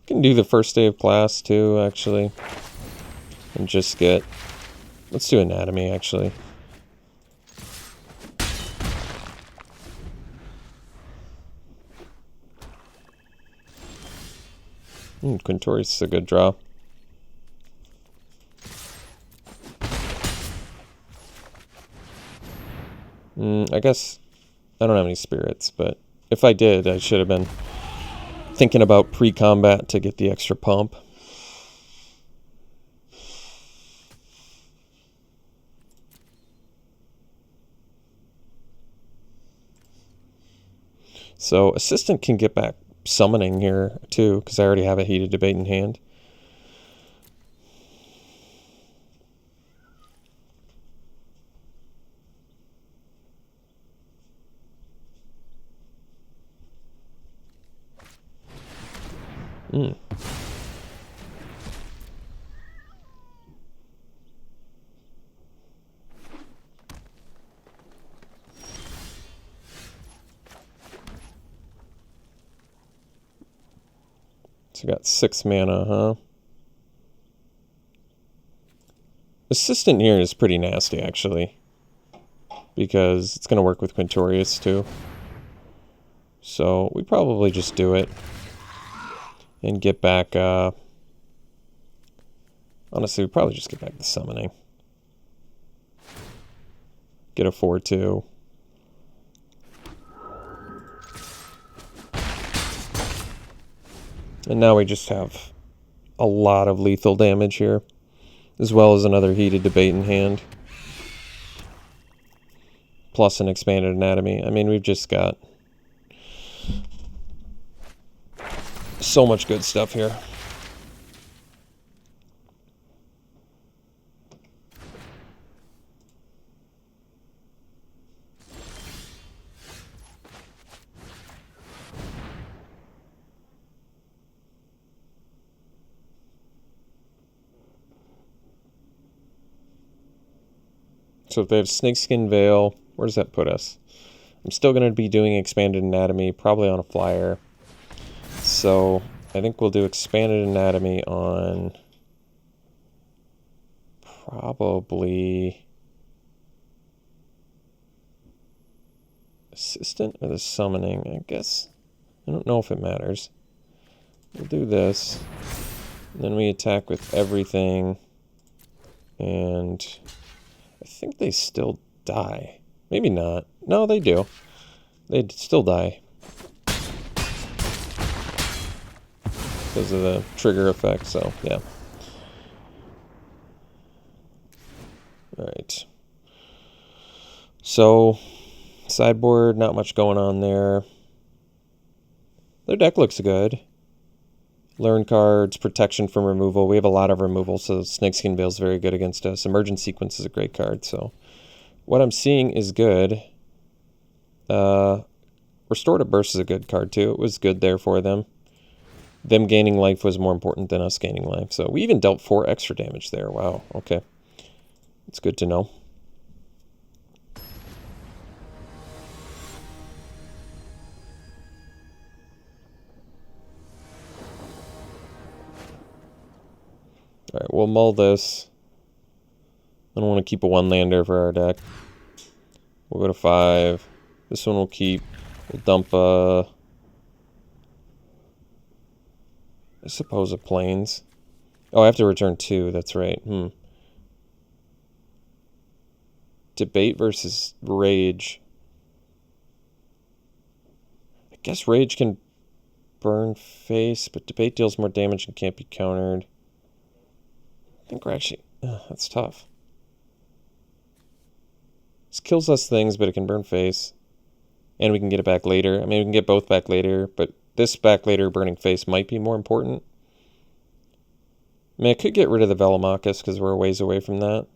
can do the first day of class too, actually. And just get... Let's do Anatomy, actually. Quintorius is a good draw. I guess I don't have any spirits, but if I did, I should have been thinking about pre-combat to get the extra pump. So Assistant can get back Summoning here too, because I already have a Heated Debate in hand. So got 6 mana, huh? Assistant here is pretty nasty, actually, because it's going to work with Quintorius too. So we probably just do it and get back, honestly, we probably just get back the Summoning. Get a 4/2. And now we just have a lot of lethal damage here, as well as another Heated Debate in hand. Plus an Expanded Anatomy. I mean, we've just got so much good stuff here. So if they have Snakeskin Veil, where does that put us? I'm still going to be doing Expanded Anatomy, probably on a flyer. So I think we'll do Expanded Anatomy on probably Assistant or the Summoning, I guess. I don't know if it matters. We'll do this. And then we attack with everything. And I think they still die. Maybe not. No, they do. They still die. Because of the trigger effect, so yeah. Alright. So, sideboard, not much going on there. Their deck looks good. Learn cards, protection from removal. We have a lot of removal, so Snakeskin Veil is very good against us. Emergent Sequence is a great card, so what I'm seeing is good. Restorative Burst is a good card, too. It was good there for them. them gaining life was more important than us gaining life. So we even dealt 4 extra damage there. Wow, okay. It's good to know. Alright, we'll mull this. I don't want to keep a 1-lander for our deck. We'll go to 5. This one we'll keep. We'll dump I suppose a plains. Oh, I have to return 2, that's right. Debate versus Rage. I guess Rage can burn face, but Debate deals more damage and can't be countered. I think we're actually... that's tough. This kills us things, but it can burn face. And we can get it back later. I mean, we can get both back later, but this back later burning face might be more important. I mean, I could get rid of the Velomachus because we're a ways away from that.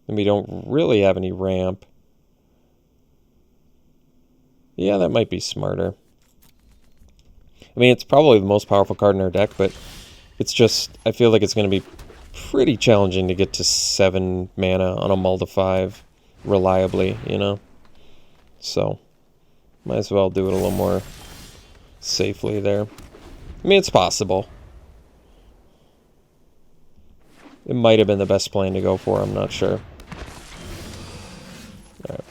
And we don't really have any ramp. Yeah, that might be smarter. I mean, it's probably the most powerful card in our deck, but it's just... I feel like it's going to be pretty challenging to get to 7 mana on a mull to 5 reliably, you know? So, might as well do it a little more safely there. I mean, it's possible. It might have been the best plan to go for, I'm not sure. Alright,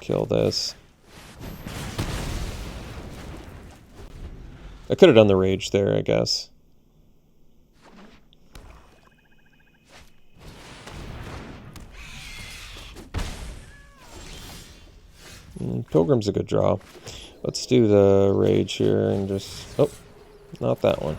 kill this. I could have done the rage there, I guess. Pilgrim's a good draw. Let's do the rage here and just... Oh, not that one.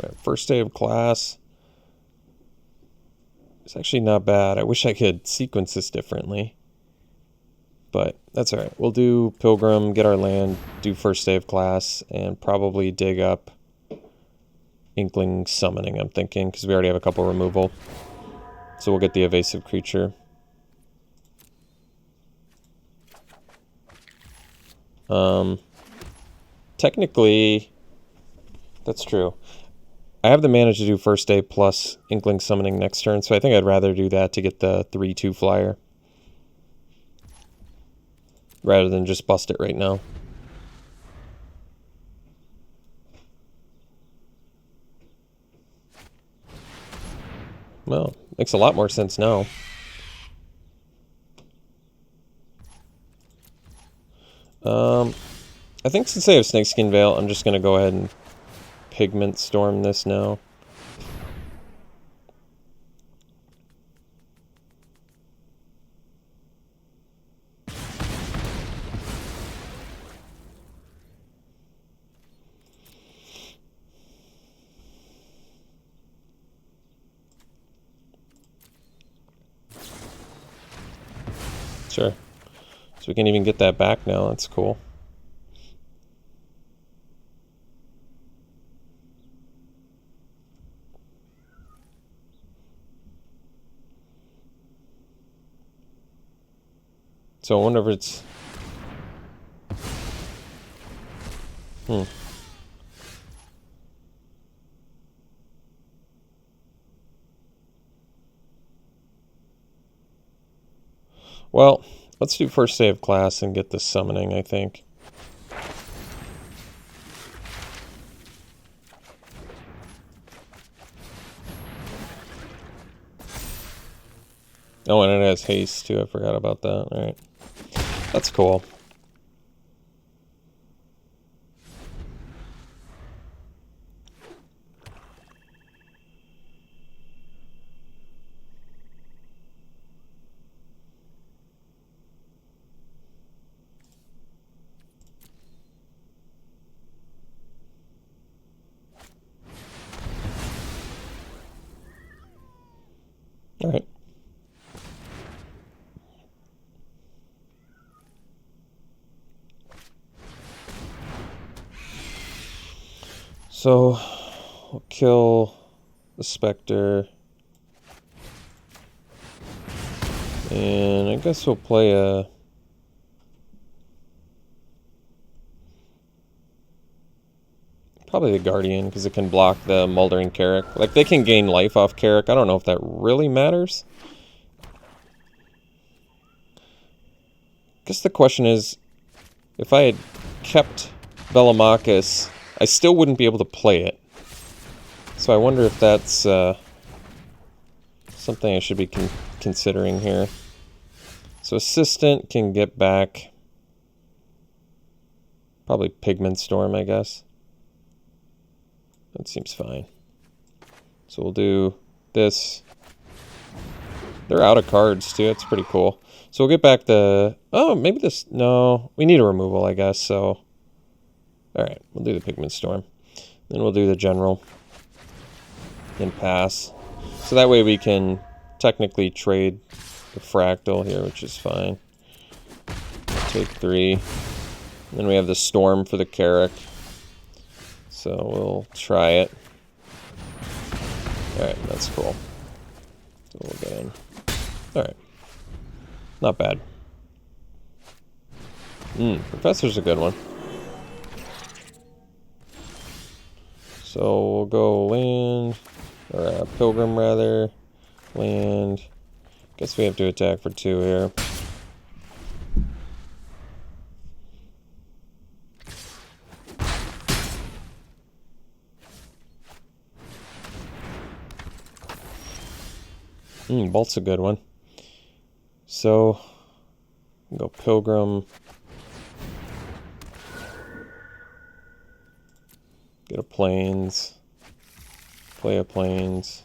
Right, first day of class. It's actually not bad. I wish I could sequence this differently. But that's alright. We'll do Pilgrim, get our land, do first day of class, and probably dig up Inkling Summoning, I'm thinking, because we already have a couple removal. So we'll get the evasive creature. Technically, that's true. I have the mana to do first day plus Inkling Summoning next turn, so I think I'd rather do that to get the 3/2 flyer. Rather than just bust it right now. Well, makes a lot more sense now. I think since I have Snakeskin Veil, I'm just going to go ahead and Pigment Storm this now. Sure. So we can even get that back now. That's cool. So I wonder if it's... Well, let's do first day of class and get the summoning, I think. Oh, and it has haste too. I forgot about that. Alright. That's cool. Alright. So we'll kill the Spectre. And I guess we'll play a... Probably the Guardian, because it can block the Mulder and Carrick. Like, they can gain life off Carrick. I don't know if that really matters. I guess the question is, if I had kept Velomachus, I still wouldn't be able to play it. So I wonder if that's something I should be considering here. So Assistant can get back probably Pigment Storm, I guess. That seems fine. So we'll do this. They're out of cards too. It's pretty cool. So we'll get back the... Oh, maybe this... No, we need a removal, I guess. So, all right, we'll do the Pigment Storm. Then we'll do the General. Then pass. So that way we can technically trade the Fractal here, which is fine. Take 3. Then we have the Storm for the Carrick. So we'll try it. Alright, that's cool. So we'll get in. Alright. Not bad. Professor's a good one. So we'll go land, or Pilgrim rather. Land. Guess we have to attack for 2 here. Bolt's a good one. So, go Pilgrim. Get a Plains. Play a Plains.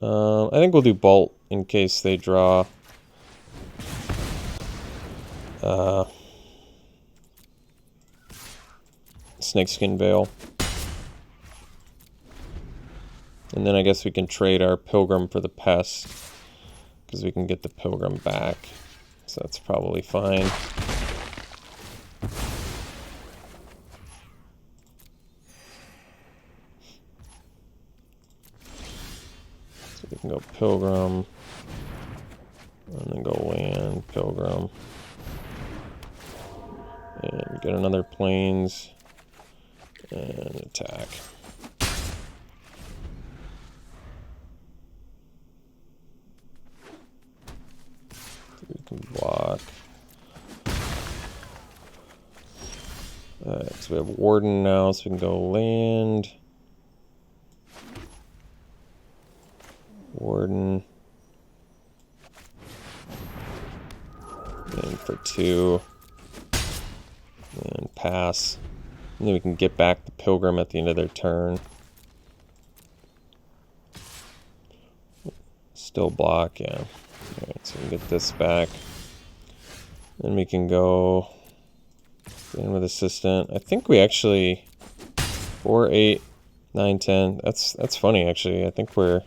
I think we'll do Bolt in case they draw. Snakeskin Veil. And then I guess we can trade our Pilgrim for the Pest, because we can get the Pilgrim back. So that's probably fine. So we can go Pilgrim, and then go land, Pilgrim, and get another Plains, and attack. We can block. Alright, so we have Warden now, so we can go land. Warden. And for 2. And pass. And then we can get back the Pilgrim at the end of their turn. Still block, yeah. Alright, so we can get this back. Then we can go in with Assistant. I think we actually 4, 8, 9, 10. That's funny actually. I think we're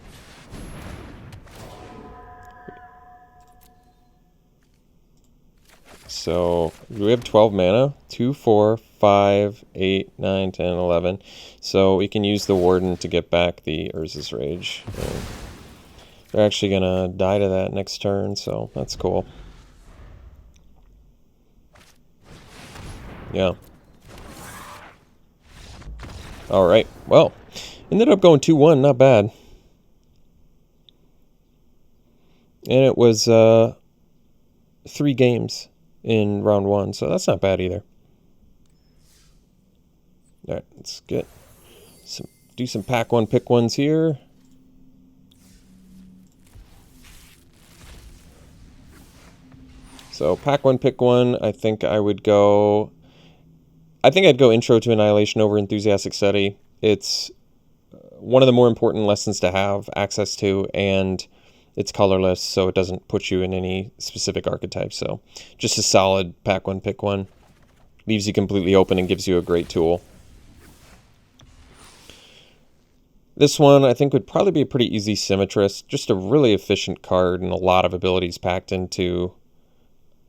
so we have 12 mana. 2, 4, 5, 8, 9, 10, 11. So we can use the Warden to get back the Urza's Rage. And they're actually gonna die to that next turn, so that's cool. Yeah. Alright, well, ended up going 2-1, not bad. And it was 3 games in round 1, so that's not bad either. Alright, let's do some pack 1, pick 1s here. So pack 1, pick 1, I think I'd go Intro to Annihilation over Enthusiastic Study. It's one of the more important lessons to have access to, and it's colorless, so it doesn't put you in any specific archetype. So just a solid pack 1, pick 1. Leaves you completely open and gives you a great tool. This one I think would probably be a pretty easy Symmetrist. Just a really efficient card and a lot of abilities packed into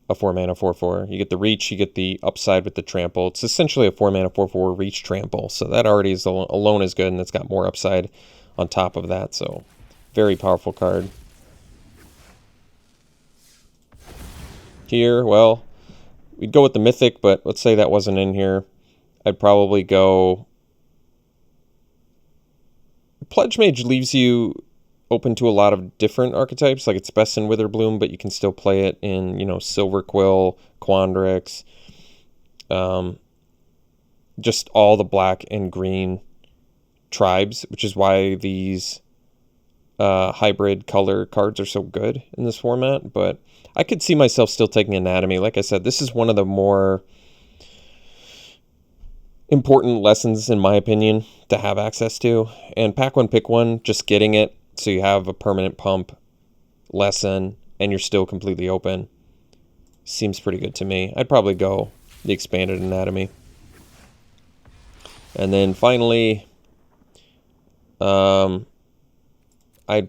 a 4-mana 4/4. You get the reach, you get the upside with the trample. It's essentially a 4-mana 4/4 reach trample. So that already is alone is good, and it's got more upside on top of that. So very powerful card. Here, well, we'd go with the Mythic, but let's say that wasn't in here. I'd probably go... Pledge Mage leaves you open to a lot of different archetypes. Like, it's best in Witherbloom, but you can still play it in, you know, Silver Quill, Quandrix, just all the black and green tribes, which is why these hybrid color cards are so good in this format. But I could see myself still taking Anatomy. Like I said, this is one of the more important lessons, in my opinion, to have access to. And pack one, pick one, just getting it so you have a permanent pump lesson and you're still completely open seems pretty good to me. I'd probably go the Expanded Anatomy. And then finally, I'd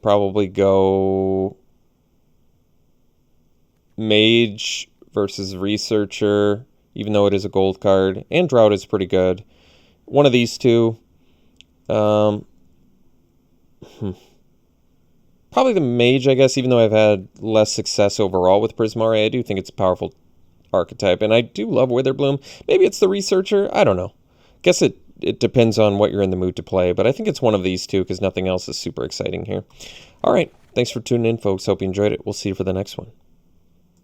probably go Mage versus Researcher, even though it is a gold card, and Drought is pretty good. One of these two. Probably the Mage, I guess, even though I've had less success overall with Prismari. I do think it's a powerful archetype, and I do love Witherbloom. Maybe it's the Researcher. I don't know. Guess it depends on what you're in the mood to play, but I think it's one of these two because nothing else is super exciting here. All right. Thanks for tuning in, folks. Hope you enjoyed it. We'll see you for the next one.